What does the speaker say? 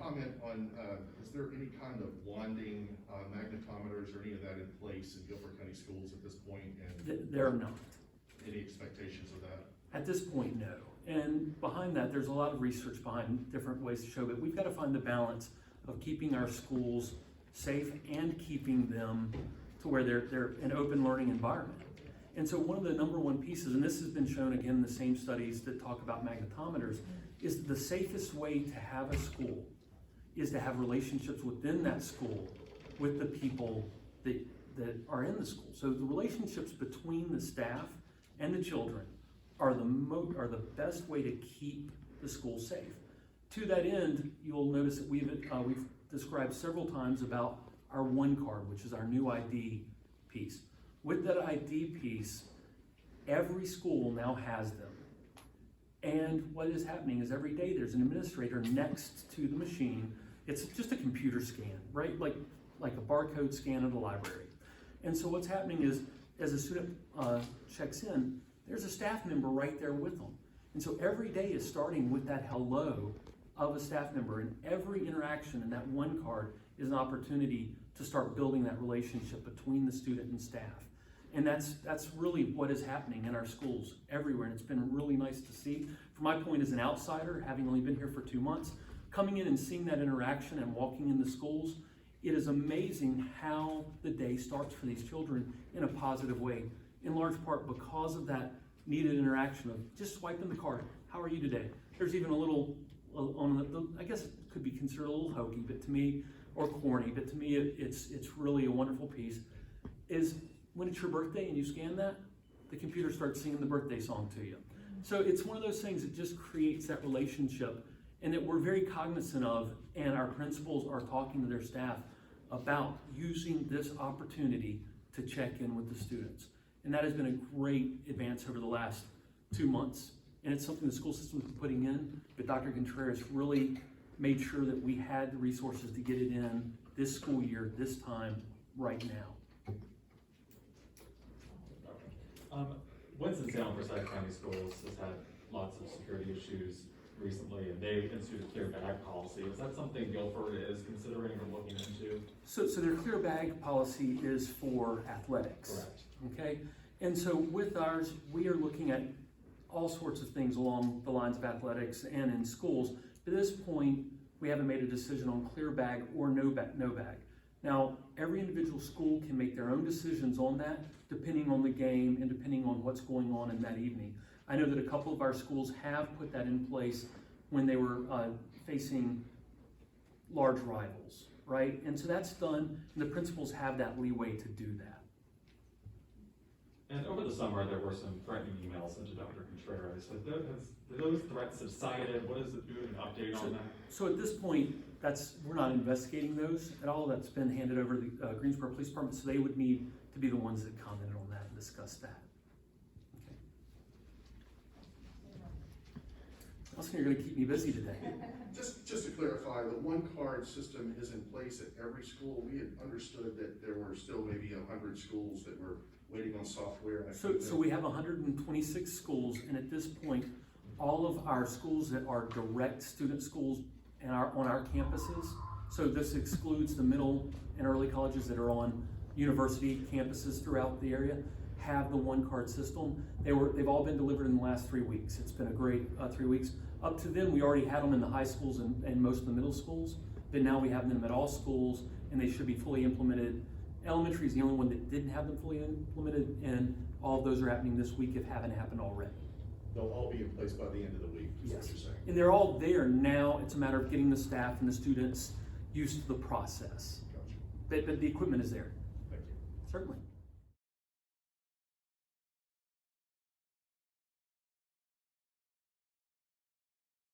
comment on, is there any kind of wanding magnetometers or any of that in place in Guilford County Schools at this point? And There are not. any expectations of that? At this point, no. And behind that, there's a lot of research behind different ways to show that we've got to find the balance of keeping our schools safe and keeping them to where they're an open learning environment. And so one of the number one pieces, and this has been shown again in the same studies that talk about magnetometers, is the safest way to have a school is to have relationships within that school with the people that are in the school. So the relationships between the staff and the children are the best way to keep the school safe. To that end, you'll notice that we've described several times about our one card, which is our new ID piece. With that ID piece, every school now has them. And what is happening is every day there's an administrator next to the machine. It's just a computer scan, right? Like a barcode scan of the library. And so what's happening is, as a student checks in, there's a staff member right there with them. And so every day is starting with that hello of a staff member, and every interaction in that one card is an opportunity to start building that relationship between the student and staff. And that's really what is happening in our schools everywhere, and it's been really nice to see. From my point as an outsider, having only been here for 2 months, coming in and seeing that interaction and walking in the schools, it is amazing how the day starts for these children in a positive way, in large part because of that needed interaction of just swiping the card. How are you today? There's even a little, I guess it could be considered a little hokey, but to me, or corny, but to me it's really a wonderful piece, is when it's your birthday and you scan that, the computer starts singing the birthday song to you. So it's one of those things that just creates that relationship, and that we're very cognizant of, and our principals are talking to their staff about using this opportunity to check in with the students. And that has been a great advance over the last 2 months. And it's something the school system has been putting in, but Dr. Contreras really made sure that we had the resources to get it in this school year, this time, right now. Winston-Salem Forsyth County Schools has had lots of security issues recently, and they've instituted a clear bag policy. Is that something Guilford is considering or looking into? So their clear bag policy is for athletics. Correct. Okay, and so with ours, we are looking at all sorts of things along the lines of athletics and in schools. At this point, we haven't made a decision on clear bag or no bag. Now, every individual school can make their own decisions on that, depending on the game and depending on what's going on in that evening. I know that a couple of our schools have put that in place when they were facing large rivals, right? And so that's done, and the principals have that leeway to do that. And over the summer, there were some threatening emails into Dr. Contreras. Have those threats subsided? What is it doing? An update on that? So at this point, we're not investigating those at all. That's been handed over to the Greensboro Police Department, so they would need to be the ones that commented on that and discuss that. Okay. Austin, you're going to keep me busy today. Just to clarify, the one card system is in place at every school. We had understood that there were still maybe 100 schools that were waiting on software. So we have 126 schools, and at this point, all of our schools that are direct student schools and on our campuses, so this excludes the middle and early colleges that are on university campuses throughout the area, have the one card system. They've all been delivered in the last 3 weeks. It's been a great 3 weeks. Up to then, we already had them in the high schools and most of the middle schools, but now we have them at all schools, and they should be fully implemented. Elementary is the only one that didn't have them fully implemented, and all of those are happening this week if haven't happened already. They'll all be in place by the end of the week, is what you're saying. And they're all there now. It's a matter of getting the staff and the students used to the process. Gotcha. But the equipment is there. Thank you. Certainly.